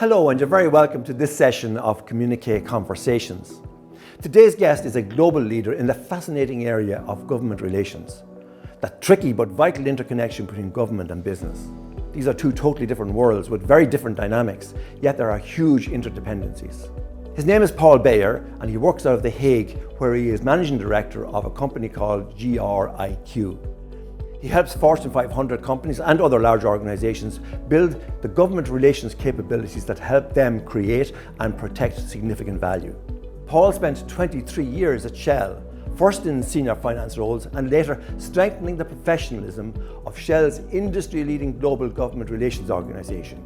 Hello, and you're very welcome to this session of Communiqué Conversations. Today's guest is a global leader in the fascinating area of government relations, that tricky but vital interconnection between government and business. These are two totally different worlds with very different dynamics, yet there are huge interdependencies. His name is Paul Beijer, and he works out of The Hague, where he is managing director of a company called GR-IQ. He helps Fortune 500 companies and other large organizations build the government relations capabilities that help them create and protect significant value. Paul spent 23 years at Shell, first in senior finance roles and later strengthening the professionalism of Shell's industry-leading global government relations organization,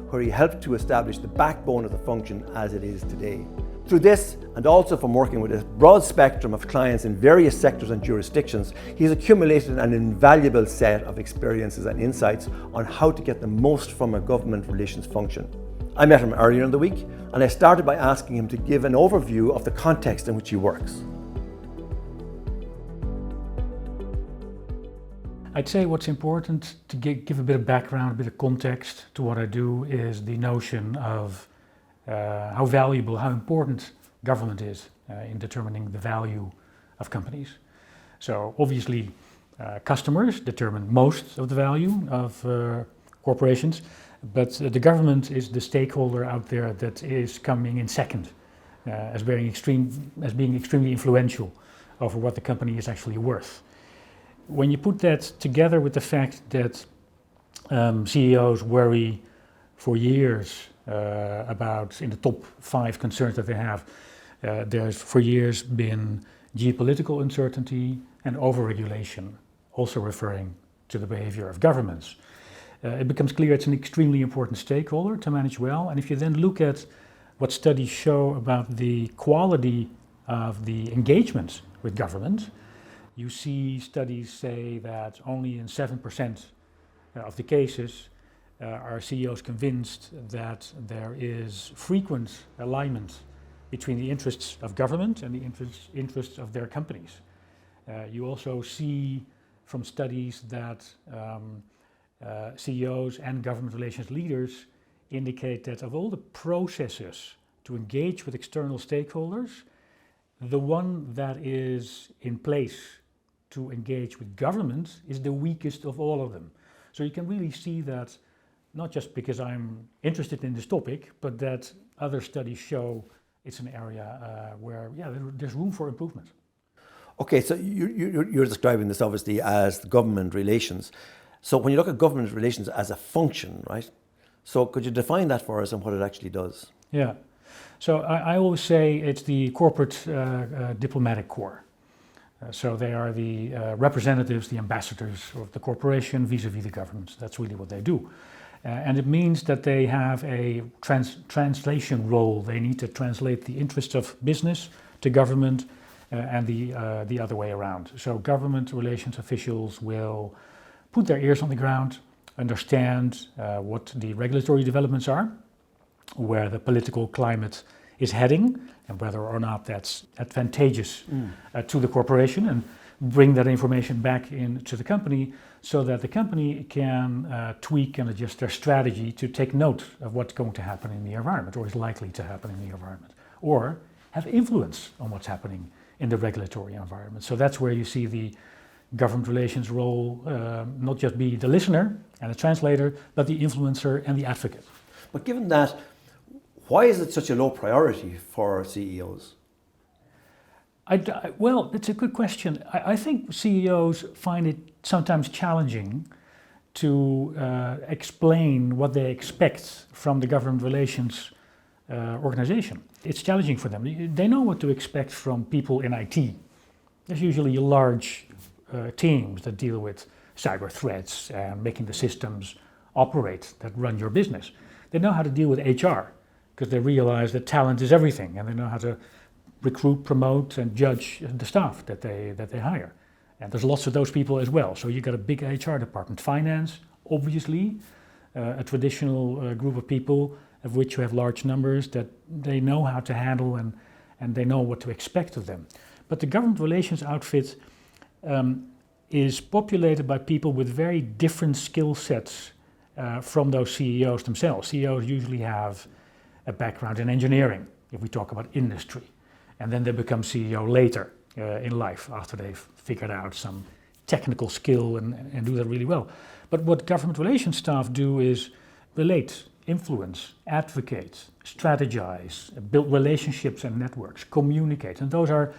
where he helped to establish the backbone of the function as it is today. Through this, and also from working with a broad spectrum of clients in various sectors and jurisdictions, he's accumulated an invaluable set of experiences and insights on how to get the most from a government relations function. I met him earlier in the week, and I started by asking him to give an overview of the context in which he works. I'd say what's important to give a bit of background, a bit of context to what I do is the notion of how valuable, how important government is in determining the value of companies. So obviously customers determine most of the value of corporations, but the government is the stakeholder out there that is coming in second as being extremely influential over what the company is actually worth. When you put that together with the fact that CEOs worry for years about, in the top 5 concerns that they have, there's for years been geopolitical uncertainty and overregulation, also referring to the behavior of governments. It becomes clear it's an extremely important stakeholder to manage well, and if you then look at what studies show about the quality of the engagement with government, you see studies say that only in 7% of the cases are CEOs convinced that there is frequent alignment between the interests of government and the interests of their companies. You also see from studies that CEOs and government relations leaders indicate that of all the processes to engage with external stakeholders, the one that is in place to engage with government is the weakest of all of them. So you can really see that, not just because I'm interested in this topic, but that other studies show it's an area where there's room for improvement. Okay, so you're describing this obviously as government relations. So when you look at government relations as a function, right? So could you define that for us and what it actually does? Yeah, so I always say it's the corporate diplomatic corps. So they are the representatives, the ambassadors of the corporation vis-a-vis the government. That's really what they do. And it means that they have a translation role. They need to translate the interests of business to government and the other way around. So government relations officials will put their ears on the ground, understand what the regulatory developments are, where the political climate is heading, and whether or not that's advantageous to the corporation, and bring that information back into the company so that the company can tweak and adjust their strategy to take note of what's going to happen in the environment, or is likely to happen in the environment, or have influence on what's happening in the regulatory environment. So that's where you see the government relations role not just be the listener and the translator, but the influencer and the advocate. But given that, why is it such a low priority for CEOs? Well, it's a good question. I think CEOs find it sometimes challenging to explain what they expect from the government relations organization. It's challenging for them. They know what to expect from people in IT. There's usually large teams that deal with cyber threats and making the systems operate that run your business. They know how to deal with HR, because they realize that talent is everything, and they know how to recruit, promote, and judge the staff that they hire. And there's lots of those people as well. So you've got a big HR department. Finance, obviously, a traditional group of people of which you have large numbers that they know how to handle and they know what to expect of them. But the government relations outfit is populated by people with very different skill sets from those CEOs themselves. CEOs usually have a background in engineering, if we talk about industry. And then they become CEO later in life after they've figured out some technical skill and do that really well. But what government relations staff do is relate, influence, advocate, strategize, build relationships and networks, communicate. And those are,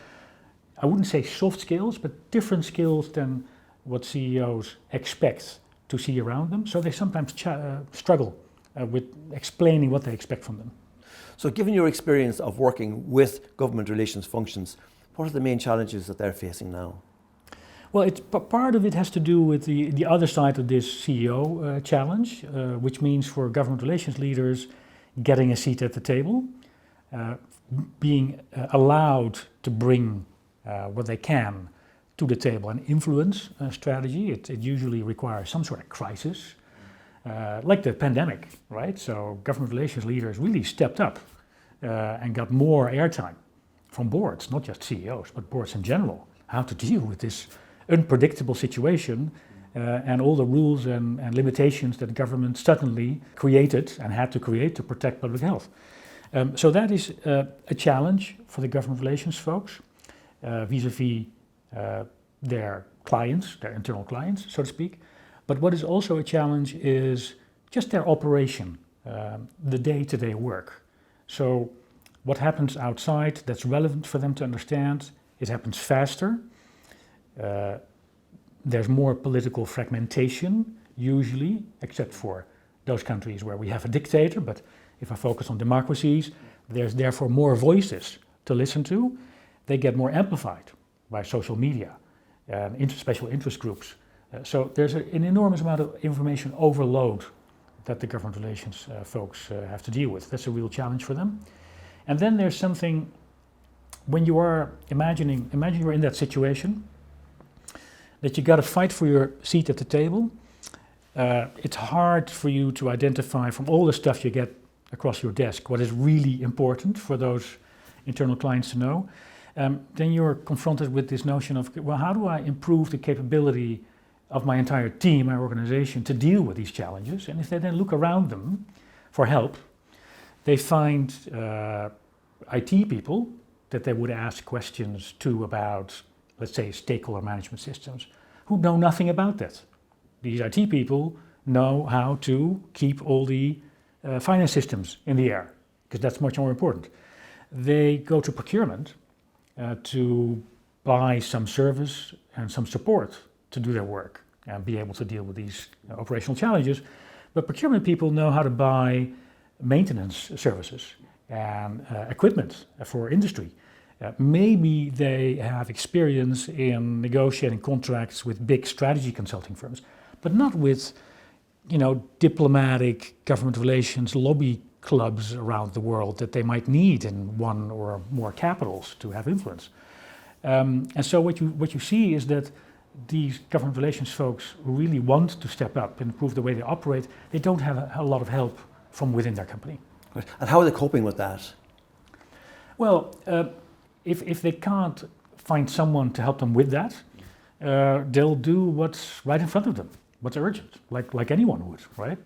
I wouldn't say soft skills, but different skills than what CEOs expect to see around them. So they sometimes struggle with explaining what they expect from them. So given your experience of working with government relations functions, what are the main challenges that they're facing now? Well, part of it has to do with the other side of this CEO challenge, which means for government relations leaders getting a seat at the table, being allowed to bring what they can to the table and influence strategy. It usually requires some sort of crisis, like the pandemic, right? So government relations leaders really stepped up and got more airtime from boards, not just CEOs, but boards in general, how to deal with this unpredictable situation and all the rules and limitations that government suddenly created and had to create to protect public health. So that is a challenge for the government relations folks vis-a-vis their clients, their internal clients, so to speak. But what is also a challenge is just their operation, the day-to-day work. So what happens outside that's relevant for them to understand, it happens faster. There's more political fragmentation, usually, except for those countries where we have a dictator. But if I focus on democracies, there's therefore more voices to listen to. They get more amplified by social media, special interest groups. So there's an enormous amount of information overload that the government relations folks have to deal with. That's a real challenge for them. And then there's something, when you are imagine you're in that situation, that you got to fight for your seat at the table. It's hard for you to identify from all the stuff you get across your desk what is really important for those internal clients to know. Then you're confronted with this notion of, well, how do I improve the capability of my entire team, my organization, to deal with these challenges? And if they then look around them for help, they find IT people that they would ask questions to about, let's say, stakeholder management systems, who know nothing about that. These IT people know how to keep all the finance systems in the air, because that's much more important. They go to procurement to buy some service and some support to do their work and be able to deal with these operational challenges. But procurement people know how to buy maintenance services and equipment for industry. Maybe they have experience in negotiating contracts with big strategy consulting firms, but not with, diplomatic government relations lobby clubs around the world that they might need in one or more capitals to have influence. And so what you see is that these government relations folks who really want to step up and improve the way they operate, they don't have a lot of help from within their company. And how are they coping with that? Well, if they can't find someone to help them with that, they'll do what's right in front of them, what's urgent, like anyone would, right?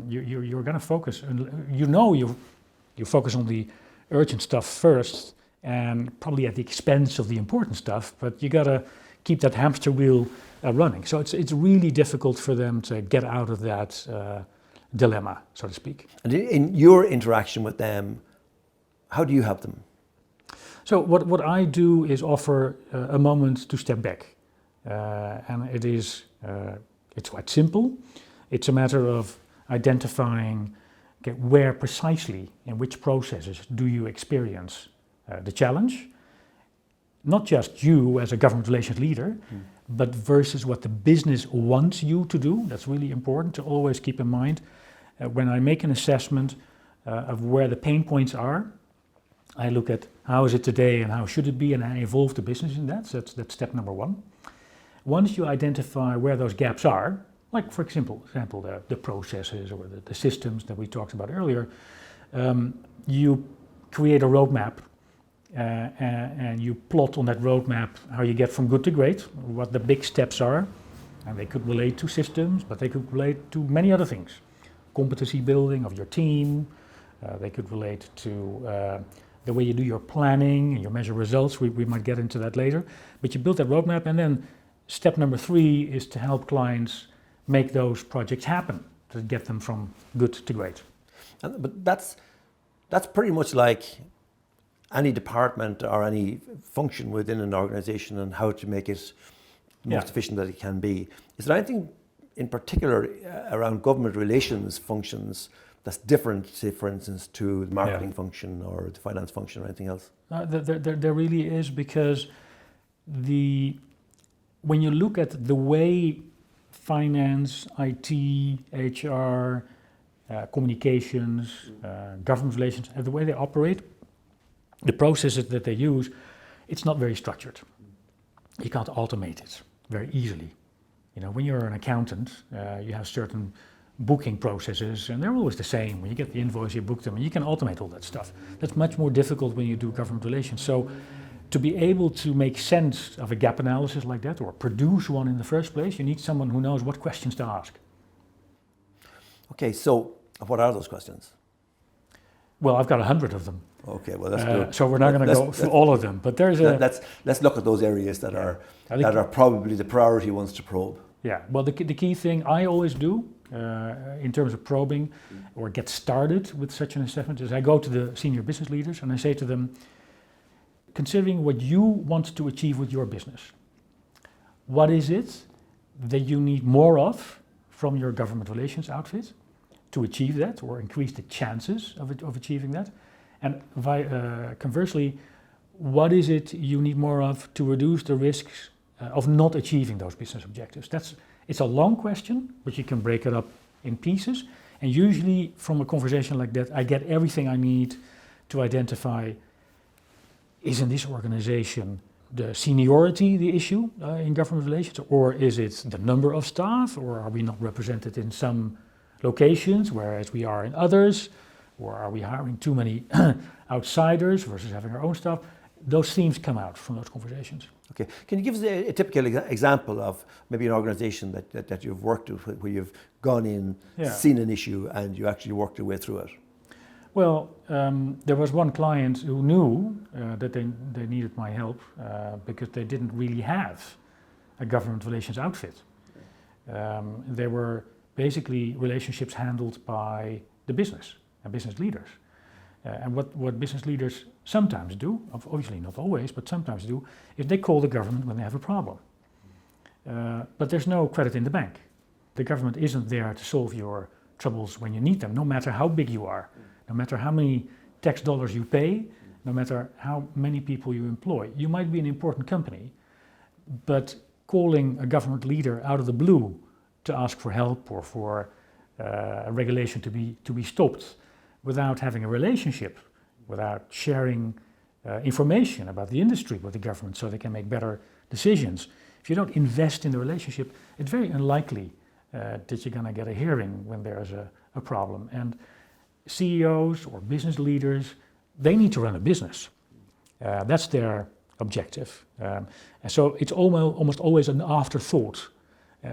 You're going to focus, you focus on the urgent stuff first, and probably at the expense of the important stuff, but you got to keep that hamster wheel running. So it's really difficult for them to get out of that dilemma, so to speak. And in your interaction with them, how do you help them? So what I do is offer a moment to step back, and it's quite simple. It's a matter of identifying where precisely, in which processes do you experience the challenge. Not just you as a government relations leader, but versus what the business wants you to do. That's really important to always keep in mind. When I make an assessment of where the pain points are, I look at how is it today and how should it be, and I involve the business in that. So that's step number one. Once you identify where those gaps are, like for example the processes or the systems that we talked about earlier, you create a roadmap and you plot on that roadmap how you get from good to great, what the big steps are, and they could relate to systems, but they could relate to many other things. Competency building of your team, They could relate to the way you do your planning and you measure results. We might get into that later. But you build that roadmap, and then step number 3 is to help clients make those projects happen, to get them from good to great. But that's pretty much like any department or any function within an organization and how to make it the most efficient that it can be. Is there anything in particular around government relations functions that's different, say, for instance, to the marketing function or the finance function or anything else? There really is, because when you look at the way finance, IT, HR, communications, government relations, and the way they operate, the processes that they use, it's not very structured. You can't automate it very easily. You know, when you're an accountant, you have certain booking processes, and they're always the same. When you get the invoice, you book them, and you can automate all that stuff. That's much more difficult when you do government relations. So to be able to make sense of a gap analysis like that, or produce one in the first place, you need someone who knows what questions to ask. Okay, so what are those questions? Well, I've got 100 of them. Okay, well that's good. So we're not going to go through all of them, but there's let's look at those areas that are probably the priority ones to probe. Yeah, well, the key thing I always do in terms of probing or get started with such an assessment is I go to the senior business leaders and I say to them, considering what you want to achieve with your business, what is it that you need more of from your government relations outfit to achieve that or increase the chances of achieving that? And conversely, what is it you need more of to reduce the risks of not achieving those business objectives? It's a long question, but you can break it up in pieces. And usually from a conversation like that, I get everything I need to identify, is in this organization the seniority the issue in government relations, or is it the number of staff, or are we not represented in some locations whereas we are in others, or are we hiring too many outsiders versus having our own staff? Those themes come out from those conversations. Okay, can you give us a typical example of maybe an organization that you've worked with, where you've gone in, seen an issue, and you actually worked your way through it? Well, there was one client who knew that they needed my help because they didn't really have a government relations outfit. They were basically relationships handled by the business and business leaders. And what business leaders sometimes do, obviously not always, but sometimes do, is they call the government when they have a problem. But there's no credit in the bank. The government isn't there to solve your troubles when you need them, no matter how big you are, no matter how many tax dollars you pay, no matter how many people you employ. You might be an important company, but calling a government leader out of the blue to ask for help or for a regulation to be stopped without having a relationship, without sharing information about the industry with the government so they can make better decisions. If you don't invest in the relationship, it's very unlikely that you're going to get a hearing when there's a problem. And CEOs or business leaders, they need to run a business. That's their objective. And so it's almost always an afterthought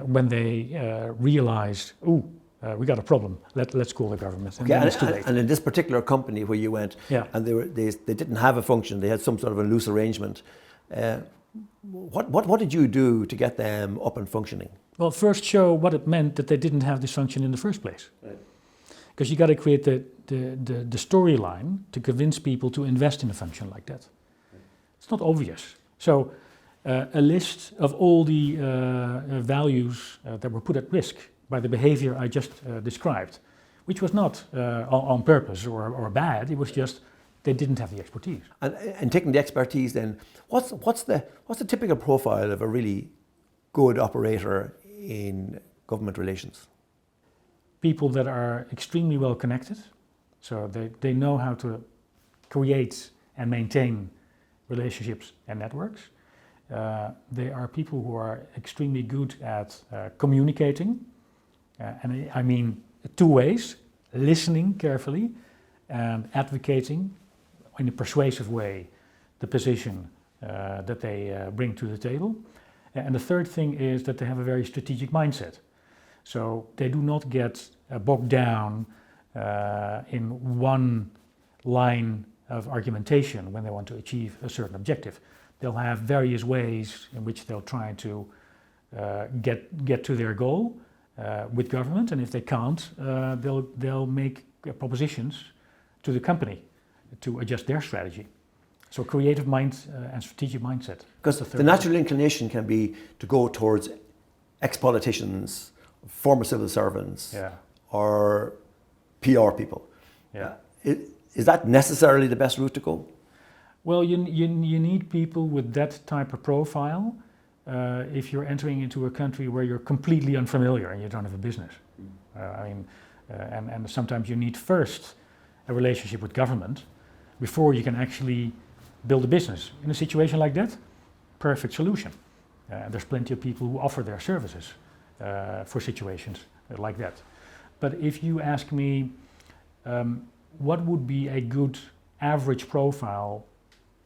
when they realize, we got a problem. Let's call the government. And, and in this particular company where you went, and they didn't have a function. They had some sort of a loose arrangement. What did you do to get them up and functioning? Well, first show what it meant that they didn't have this function in the first place. Because you got to create the storyline to convince people to invest in a function like that. It's not obvious. So a list of all the values that were put at risk by the behavior I just described, which was not on purpose or bad. It was just they didn't have the expertise. And taking the expertise, then what's the typical profile of a really good operator in government relations? People that are extremely well connected, so they know how to create and maintain relationships and networks. They are people who are extremely good at communicating. And I mean 2 ways, listening carefully and advocating in a persuasive way the position that they bring to the table. And the third thing is that they have a very strategic mindset. So they do not get bogged down in one line of argumentation when they want to achieve a certain objective. They'll have various ways in which they'll try to get to their goal with government, and if they can't, they'll make propositions to the company to adjust their strategy. So creative mind and strategic mindset. Because the natural inclination can be to go towards ex-politicians, former civil servants, Yeah. or PR people. Yeah. Is that necessarily the best route to go? Well, you need people with that type of profile if you're entering into a country where you're completely unfamiliar and you don't have a business. And sometimes you need first a relationship with government before you can actually build a business. In a situation like that, perfect solution. There's plenty of people who offer their services for situations like that. But if you ask me what would be a good average profile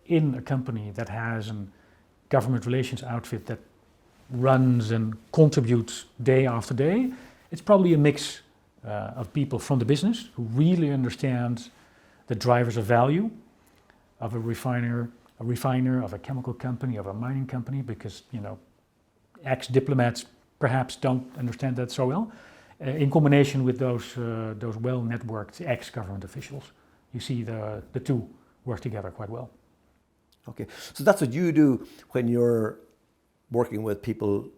in a company that has a government relations outfit that runs and contributes day after day, it's probably a mix of people from the business who really understand the drivers of value of a refiner, of a chemical company, of a mining company, because ex-diplomats perhaps don't understand that so well. In combination with those well-networked ex-government officials, you see the two work together quite well. Okay, so that's what you do when you're working with people,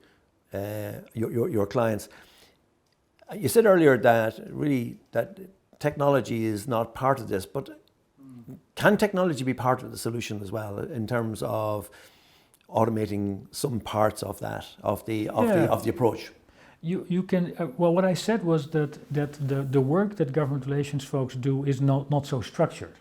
your clients. You said earlier that technology is not part of this, but can technology be part of the solution as well in terms of automating some parts of that, of the approach? You can. Well, what I said was that the work that government relations folks do is not so structured,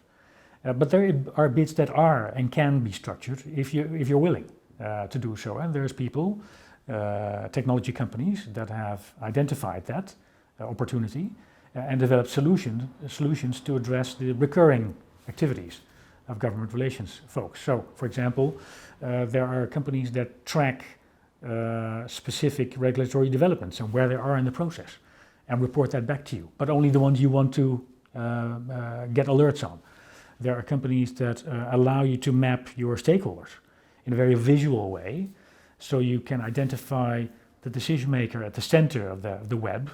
but there are bits that are and can be structured if you're willing to do so. And there's people, technology companies that have identified that opportunity and developed solutions to address the recurring activities of government relations folks. So, for example, there are companies that track specific regulatory developments and where they are in the process and report that back to you, but only the ones you want to get alerts on. There are companies that allow you to map your stakeholders in a very visual way, so you can identify the decision maker at the center of the web,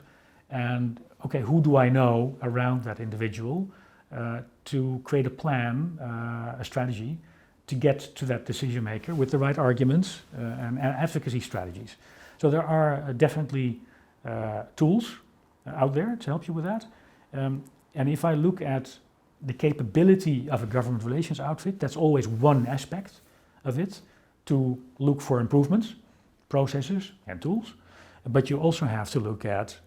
and okay, who do I know around that individual to create a plan, a strategy to get to that decision maker with the right arguments and advocacy strategies. So there are definitely tools out there to help you with that. And if I look at the capability of a government relations outfit, that's always one aspect of it, to look for improvements, processes and tools. But you also have to look at,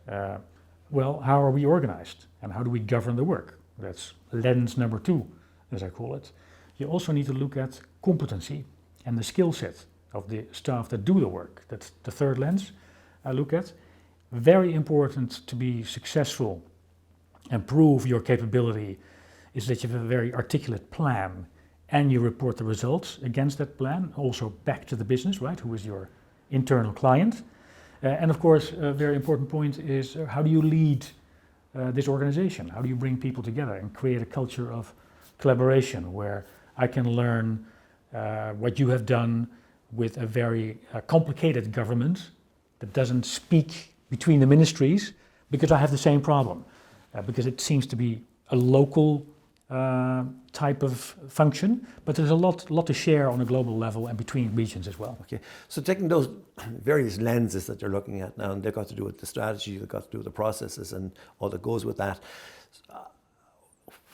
well, how are we organized and how do we govern the work? That's lens number 2, as I call it. You also need to look at competency and the skill set of the staff that do the work. That's the third lens I look at. Very important to be successful and prove your capability is that you have a very articulate plan and you report the results against that plan, also back to the business, right, who is your internal client. And of course, a very important point is how do you lead this organization? How do you bring people together and create a culture of collaboration where I can learn what you have done with a very complicated government that doesn't speak between the ministries, because I have the same problem, because it seems to be a local type of function, but there's a lot to share on a global level and between regions as well. Okay, so taking those various lenses that you're looking at now, and they've got to do with the strategy, they've got to do with the processes and all that goes with that.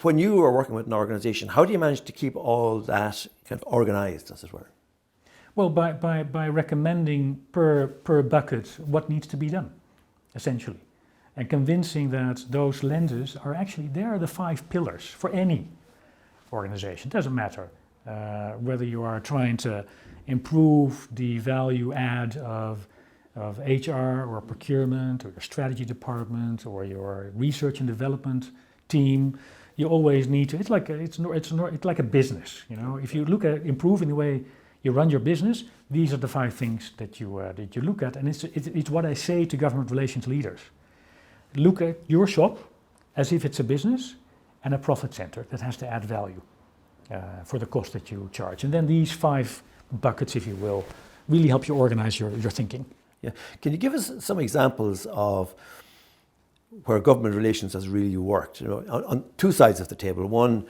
When you are working with an organization, how do you manage to keep all that kind of organized, as it were? Well, by recommending per bucket what needs to be done, essentially, and convincing that those lenses are actually, they are the 5 pillars for any organization. It doesn't matter whether you are trying to improve the value add of HR or procurement or your strategy department or your research and development team. You always need to. It's like a business. If you look at improving the way you run your business, these are the 5 things that you look at, and it's what I say to government relations leaders. Look at your shop as if it's a business and a profit center that has to add value for the cost that you charge. And then these 5 buckets, if you will, really help you organize your thinking. Yeah. Can you give us some examples of where government relations has really worked? You know, on 2 sides of the table. One,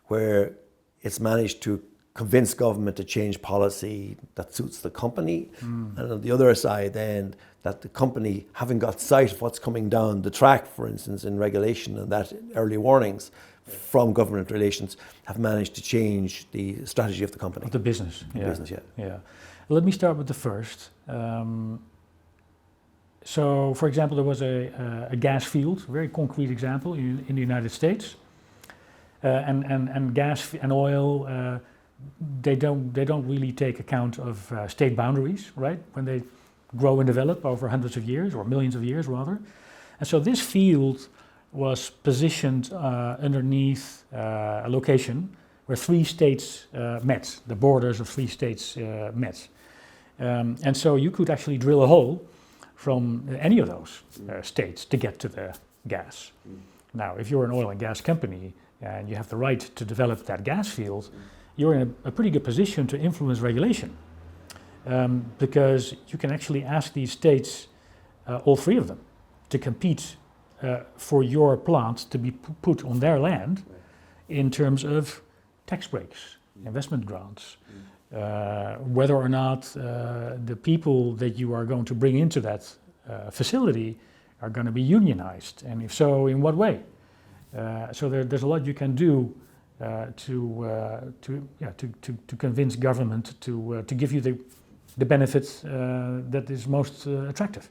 where it's managed to convince government to change policy that suits the company, and on the other side then, that the company, having got sight of what's coming down the track, for instance, in regulation and that early warnings from government relations, have managed to change the strategy of the company. Of the business. Business, yeah. Let me start with the first. So, for example, there was a gas field, a very concrete example in the United States, and gas and oil. They don't really take account of state boundaries, right? When they grow and develop over hundreds of years or millions of years, rather. And so this field was positioned underneath a location where 3 states met. The borders of 3 states met. And so you could actually drill a hole from any of those states to get to the gas. Now, if you're an oil and gas company and you have the right to develop that gas field, you're in a pretty good position to influence regulation, because you can actually ask these states, all 3 of them, to compete for your plant to be put on their land in terms of tax breaks, investment grants, whether or not the people that you are going to bring into that facility are going to be unionized, and if so, in what way? So there's a lot you can do to convince government to give you the benefits that is most attractive.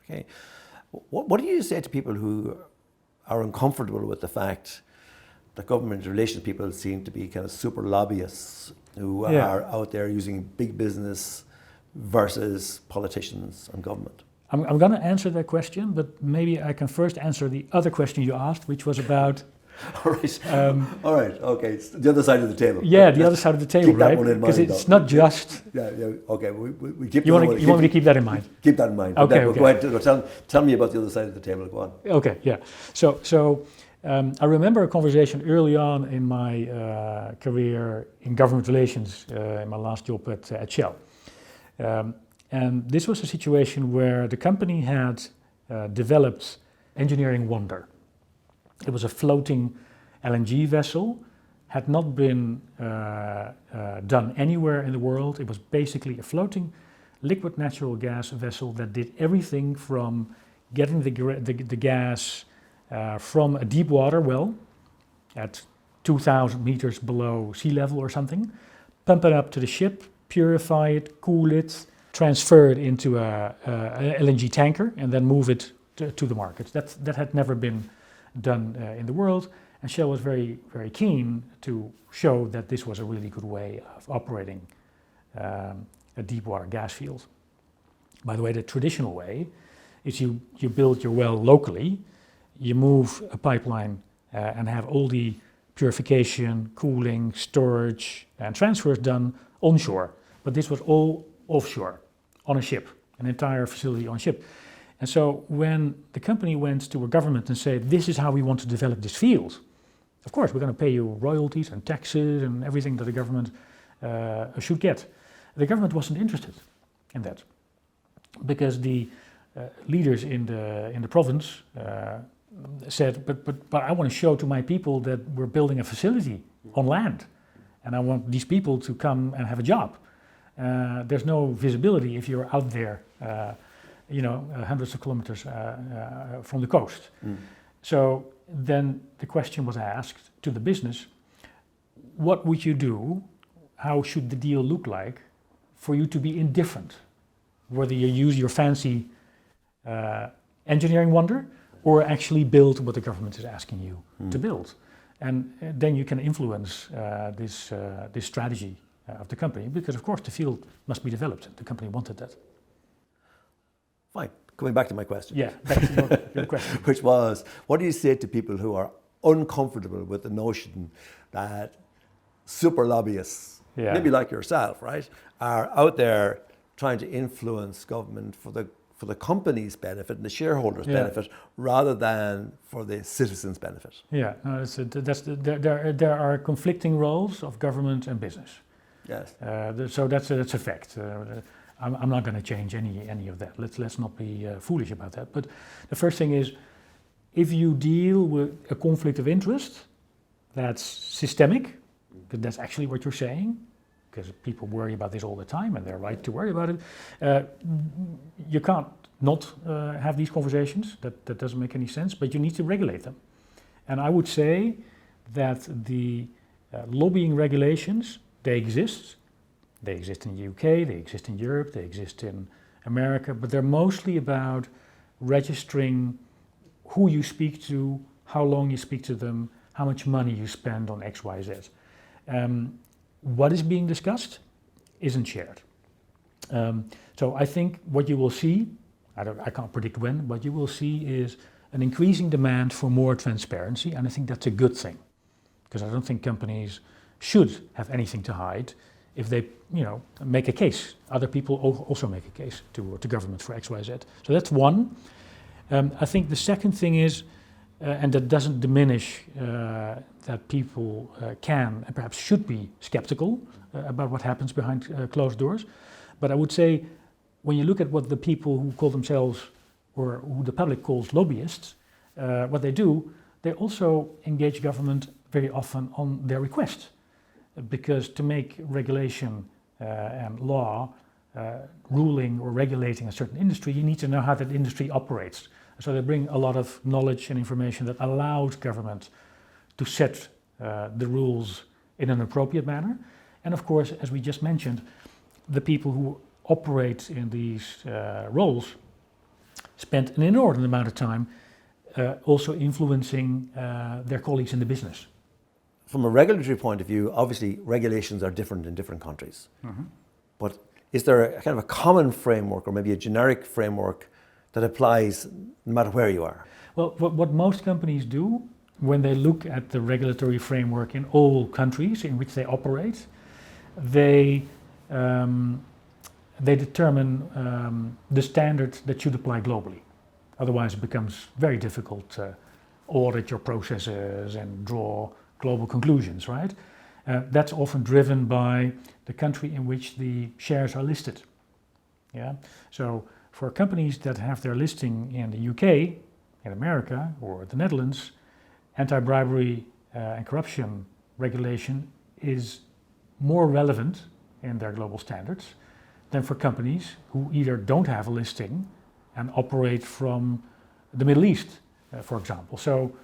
Okay, what do you say to people who are uncomfortable with the fact that government relations people seem to be kind of super lobbyists who are out there using big business versus politicians and government? I'm going to answer that question, but maybe I can first answer the other question you asked, which was about... All right, okay, the other side of the table. Yeah, the other side of the table, keep that right? one in Because mind, it's though. not just... Yeah, okay, we keep... You want me to keep that in mind? Keep that in mind. Okay, Go ahead, tell me about the other side of the table, go on. Okay, yeah. So I remember a conversation early on in my career in government relations, in my last job at Shell. And this was a situation where the company had developed engineering wonder. It was a floating LNG vessel, had not been done anywhere in the world. It was basically a floating liquid natural gas vessel that did everything from getting the gas from a deep water well at 2,000 meters below sea level or something, pump it up to the ship, purify it, cool it, transfer it into a LNG tanker, and then move it to the market. That had never been done in the world, and Shell was very, very keen to show that this was a really good way of operating a deep water gas field. By the way, the traditional way is you build your well locally, you move a pipeline and have all the purification, cooling, storage, and transfers done onshore. But this was all offshore, on a ship, an entire facility on a ship. And so when the company went to a government and said, this is how we want to develop this field, of course, we're going to pay you royalties and taxes and everything that the government should get. The government wasn't interested in that, because the leaders in the province said, but I want to show to my people that we're building a facility on land, and I want these people to come and have a job. There's no visibility if you're out there, hundreds of kilometers from the coast. So then the question was asked to the business, what would you do? How should the deal look like for you to be indifferent? Whether you use your fancy engineering wonder or actually build what the government is asking you to build. And then you can influence this strategy of the company, because of course the field must be developed. The company wanted that. Fine. Coming back to my question. Yeah, back to your question. Which was, what do you say to people who are uncomfortable with the notion that super lobbyists, maybe like yourself, right, are out there trying to influence government for for the company's benefit and the shareholders' Yeah. benefit rather than for the citizens' benefit. Yeah, no, there are conflicting roles of government and business. Yes. So that's a fact. I'm not going to change any of that. Let's not be foolish about that. But the first thing is, if you deal with a conflict of interest that's systemic, because that's actually what you're saying, because people worry about this all the time and they're right to worry about it, you can't not have these conversations. That doesn't make any sense, but you need to regulate them. And I would say that the lobbying regulations, they exist. They exist in the UK, they exist in Europe, they exist in America, but they're mostly about registering who you speak to, how long you speak to them, how much money you spend on X, Y, Z. What is being discussed isn't shared. So I think what you will see, I can't predict when, what you will see is an increasing demand for more transparency, and I think that's a good thing, because I don't think companies should have anything to hide if they, make a case. Other people also make a case to government for X, Y, Z. So that's one. I think the second thing is, and that doesn't diminish that people can and perhaps should be skeptical about what happens behind closed doors. But I would say, when you look at what the people who call themselves, or who the public calls lobbyists, what they do, they also engage government very often on their request. Because to make regulation and law ruling or regulating a certain industry, you need to know how that industry operates. So they bring a lot of knowledge and information that allows government to set the rules in an appropriate manner. And of course, as we just mentioned, the people who operate in these roles spend an inordinate amount of time also influencing their colleagues in the business. From a regulatory point of view, obviously regulations are different in different countries. Mm-hmm. But is there a kind of a common framework or maybe a generic framework that applies no matter where you are? Well, what most companies do when they look at the regulatory framework in all countries in which they operate, they determine the standards that should apply globally. Otherwise, it becomes very difficult to audit your processes and draw global conclusions, right? That's often driven by the country in which the shares are listed. Yeah. So for companies that have their listing in the UK, in America, or the Netherlands, anti-bribery and corruption regulation is more relevant in their global standards than for companies who either don't have a listing and operate from the Middle East, for example. So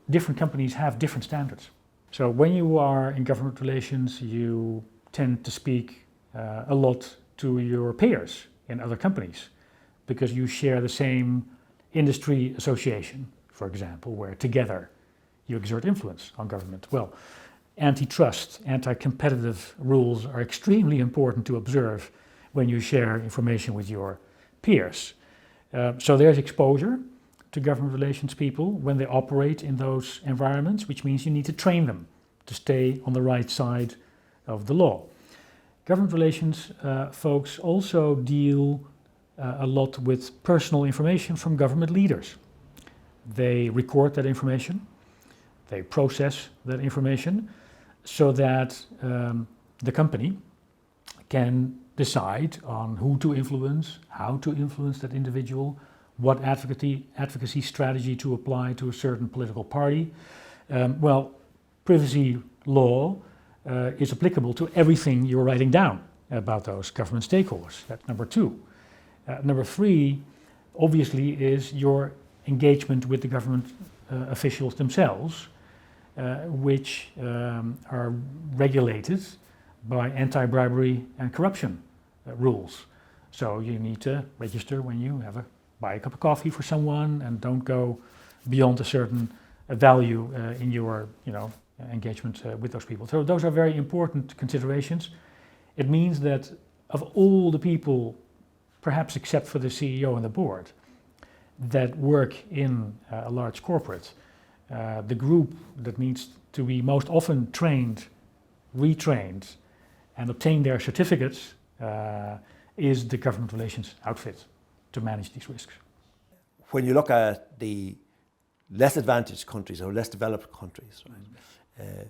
different companies have different standards. So when you are in government relations, you tend to speak a lot to your peers in other companies because you share the same industry association, for example, where together you exert influence on government. Well, antitrust, anti-competitive rules are extremely important to observe when you share information with your peers. So there's exposure to government relations people when they operate in those environments, which means you need to train them to stay on the right side of the law. Government relations folks also deal a lot with personal information from government leaders. They record that information, they process that information so that the company can decide on who to influence, how to influence that individual, what advocacy strategy to apply to a certain political party. Privacy law is applicable to everything you're writing down about those government stakeholders. That's number two. Number three, obviously, is your engagement with the government officials themselves, which are regulated by anti-bribery and corruption rules. So you need to register when you buy a cup of coffee for someone and don't go beyond a certain value in your engagement with those people. So those are very important considerations. It means that of all the people, perhaps except for the CEO and the board, that work in a large corporate, the group that needs to be most often trained, retrained, and obtain their certificates is the government relations outfit. to manage these risks. When you look at the less advantaged countries or less developed countries, right,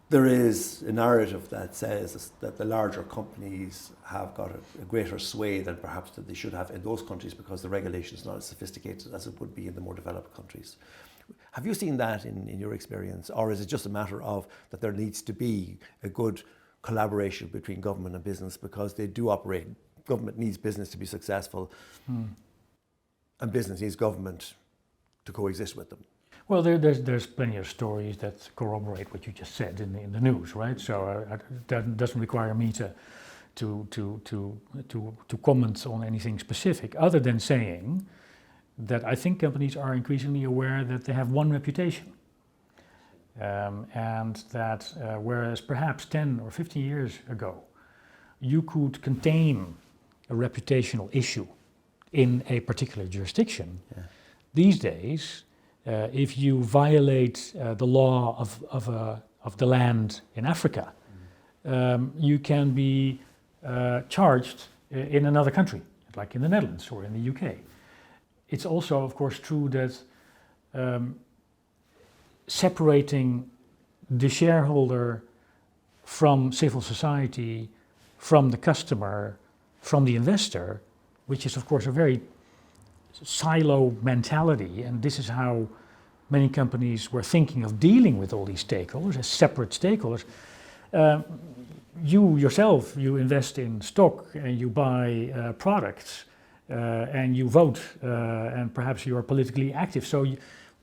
there is a narrative that says that the larger companies have got a greater sway than perhaps that they should have in those countries because the regulation is not as sophisticated as it would be in the more developed countries. Have you seen that in your experience, or is it just a matter of that there needs to be a good collaboration between government and business because they do operate, government needs business to be successful and business needs government to coexist with them? Well, there's plenty of stories that corroborate what you just said in the news, right? So that doesn't require me to comment on anything specific, other than saying that I think companies are increasingly aware that they have one reputation, and that whereas perhaps 10 or 15 years ago you could contain a reputational issue in a particular jurisdiction, these days. If you violate the law of the land in Africa, you can be charged in another country, like in the Netherlands or in the UK. It's also, of course, true that separating the shareholder from civil society, from the customer, from the investor, which is, of course, a very silo mentality, and this is how many companies were thinking of dealing with all these stakeholders as separate stakeholders. You yourself, you invest in stock and you buy products and you vote and perhaps you are politically active. So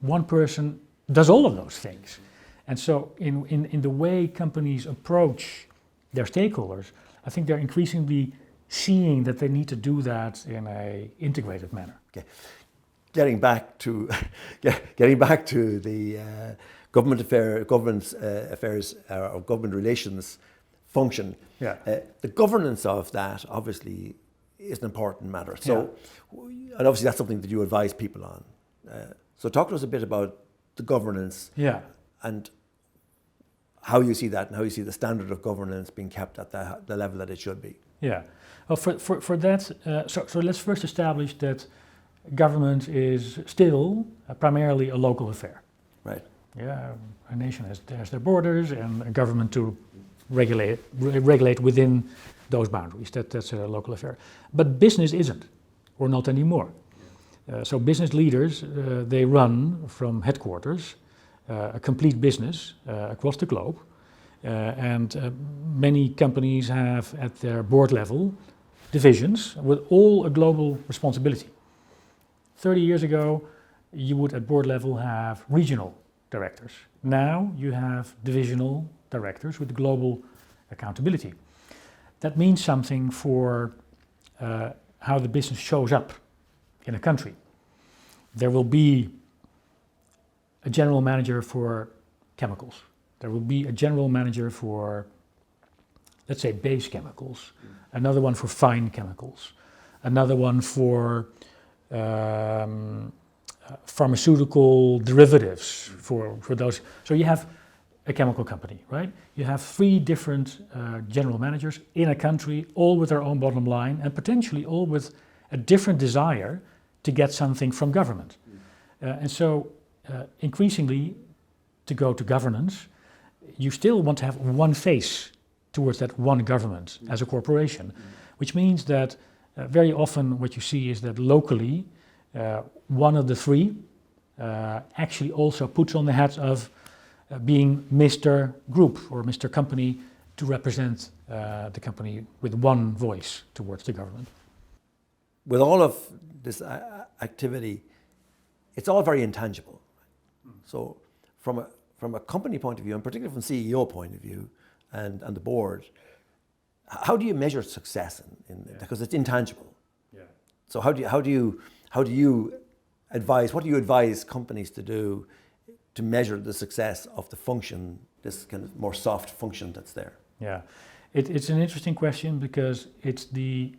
one person does all of those things. And so in the way companies approach their stakeholders, I think they're increasingly seeing that they need to do that in an integrated manner. Okay. Getting back to the government affairs or government relations function, the governance of that obviously is an important matter. So, and obviously that's something that you advise people on. So talk to us a bit about the governance and how you see that and how you see the standard of governance being kept at the level that it should be. Yeah. Well, for that, so let's first establish that government is still primarily a local affair. Right. Yeah, a nation has their borders and a government to regulate within those boundaries. That's a local affair. But business isn't, or not anymore. So business leaders, they run from headquarters a complete business across the globe. And many companies have at their board level divisions with all a global responsibility. 30 years ago, you would at board level have regional directors. Now you have divisional directors with global accountability. That means something for how the business shows up in a country. There will be a general manager for chemicals. There will be a general manager for, let's say, base chemicals, another one for fine chemicals, another one for pharmaceutical derivatives for those. So you have a chemical company, right? You have 3 different general managers in a country, all with their own bottom line and potentially all with a different desire to get something from government. And so increasingly, to go to governance, you still want to have one face towards that one government as a corporation, which means that very often what you see is that locally, one of the 3 actually also puts on the hat of being Mr. Group or Mr. Company to represent the company with one voice towards the government. With all of this activity, it's all very intangible. So from a company point of view, and particularly from CEO point of view and the board, how do you measure success because it's intangible? Yeah. So what do you advise companies to do to measure the success of the function, this kind of more soft function that's there? Yeah, it's an interesting question because it's the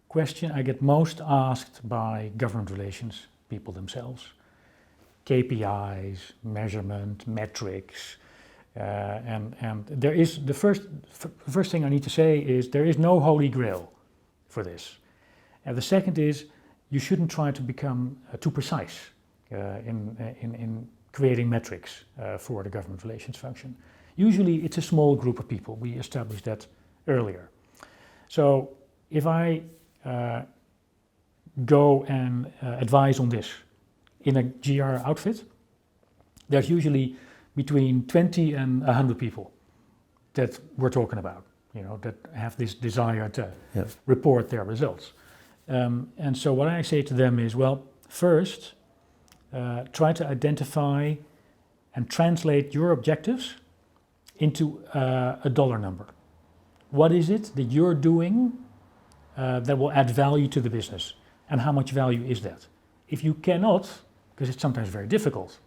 question I get most asked by government relations people themselves. KPIs, measurement, metrics, and there is the first thing I need to say is there is no holy grail for this. And the second is you shouldn't try to become too precise in creating metrics for the government relations function. Usually it's a small group of people. We established that earlier. So if I go and advise on this in a GR outfit, there's usually between 20 and 100 people that we're talking about, that have this desire to report their results. And so what I say to them is, well, first, try to identify and translate your objectives into a dollar number. What is it that you're doing that will add value to the business? And how much value is that? If you cannot, because it's sometimes very difficult,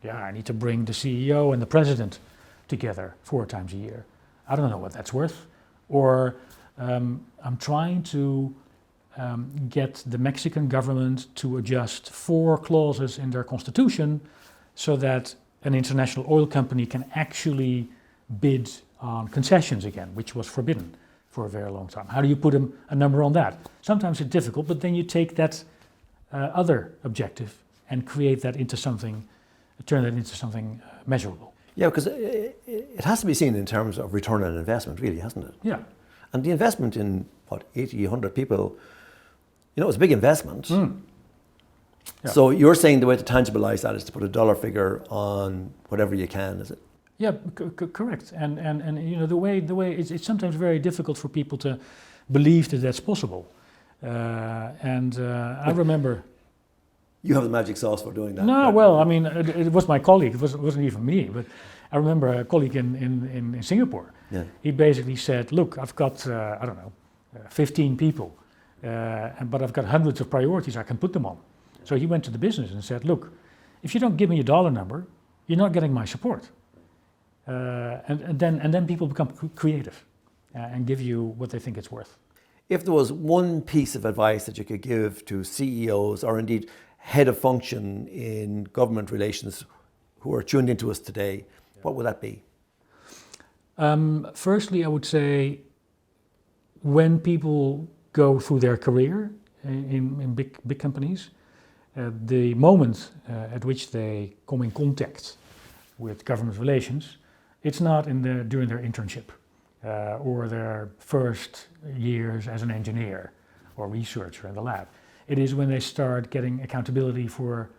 I need to bring the CEO and the president together 4 times a year. I don't know what that's worth. Or I'm trying to get the Mexican government to adjust 4 clauses in their constitution so that an international oil company can actually bid on concessions again, which was forbidden for a very long time. How do you put a number on that? Sometimes it's difficult, but then you take that other objective and create that into something, turn that into something measurable. Yeah, because it has to be seen in terms of return on investment, really, hasn't it? Yeah. And the investment in, 80, 100 people, it's a big investment. Yeah. So you're saying the way to tangibilize that is to put a dollar figure on whatever you can, is it? Yeah, correct. And the way it's sometimes very difficult for people to believe that that's possible. I remember. You have the magic sauce for doing that. No, well, I mean, it was my colleague. It wasn't even me. But I remember a colleague in Singapore. Yeah. He basically said, "Look, I've got 15 people, but I've got hundreds of priorities I can put them on." So he went to the business and said, "Look, if you don't give me a dollar number, you're not getting my support." And then people become creative and give you what they think it's worth. If there was one piece of advice that you could give to CEOs or indeed head of function in government relations who are tuned into us today, what would that be? Firstly, I would say when people go through their career in big companies, the moment at which they come in contact with government relations, it's not during their internship or their first years as an engineer or researcher in the lab. It is when they start getting accountability for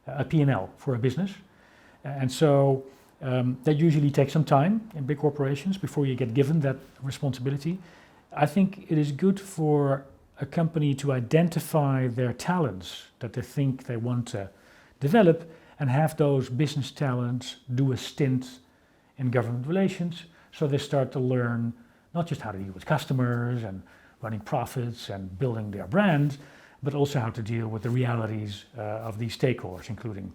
a P&L for a business. And so that usually takes some time in big corporations before you get given that responsibility. I think it is good for a company to identify their talents that they think they want to develop and have those business talents do a stint in government relations, so they start to learn not just how to deal with customers and running profits and building their brand, but also how to deal with the realities of these stakeholders, including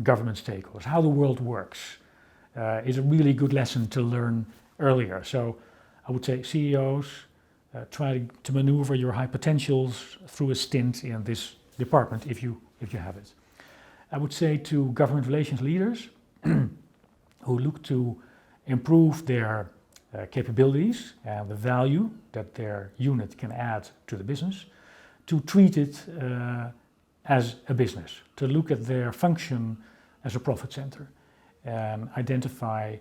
government stakeholders. How the world works is a really good lesson to learn earlier. So I would say CEOs, try to maneuver your high potentials through a stint in this department if you have it. I would say to government relations leaders who look to improve their capabilities and the value that their unit can add to the business, to treat it as a business, to look at their function as a profit center and identify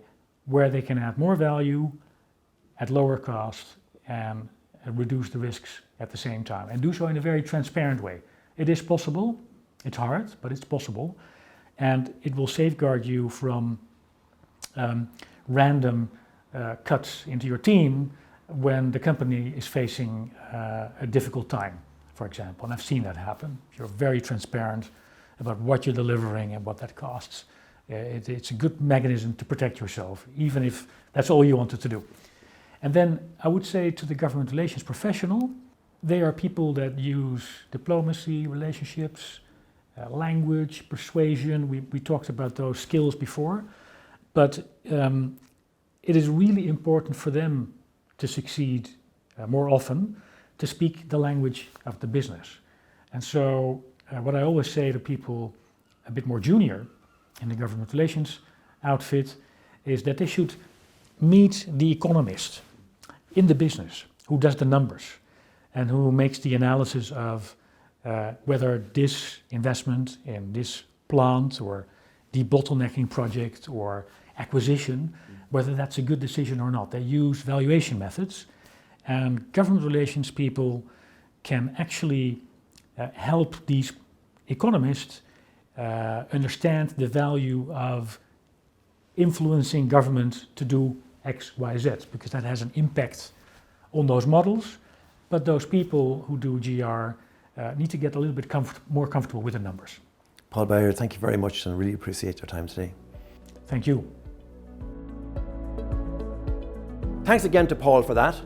where they can add more value at lower cost and reduce the risks at the same time, and do so in a very transparent way. It is possible, it's hard, but it's possible, and it will safeguard you from random cuts into your team when the company is facing a difficult time, for example. And I've seen that happen. You're very transparent about what you're delivering and what that costs. It's a good mechanism to protect yourself, even if that's all you wanted to do. And then I would say to the government relations professional, they are people that use diplomacy, relationships, language, persuasion. We talked about those skills before, but it is really important for them to succeed more often, to speak the language of the business. And so what I always say to people a bit more junior in the government relations outfit is that they should meet the economist in the business who does the numbers and who makes the analysis of whether this investment in this plant or debottlenecking project or acquisition, whether that's a good decision or not. They use valuation methods, and government relations people can actually help these economists understand the value of influencing government to do X, Y, Z, because that has an impact on those models. But those people who do GR need to get a little bit more comfortable with the numbers. Paul Beijer, thank you very much and really appreciate your time today. Thank you. Thanks again to Paul for that,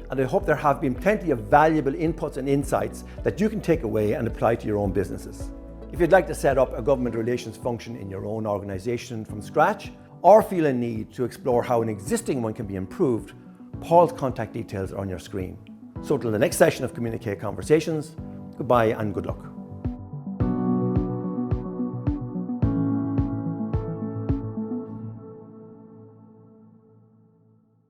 and I hope there have been plenty of valuable inputs and insights that you can take away and apply to your own businesses. If you'd like to set up a government relations function in your own organisation from scratch, or feel a need to explore how an existing one can be improved, Paul's contact details are on your screen. So till the next session of Communiqué Conversations, goodbye and good luck.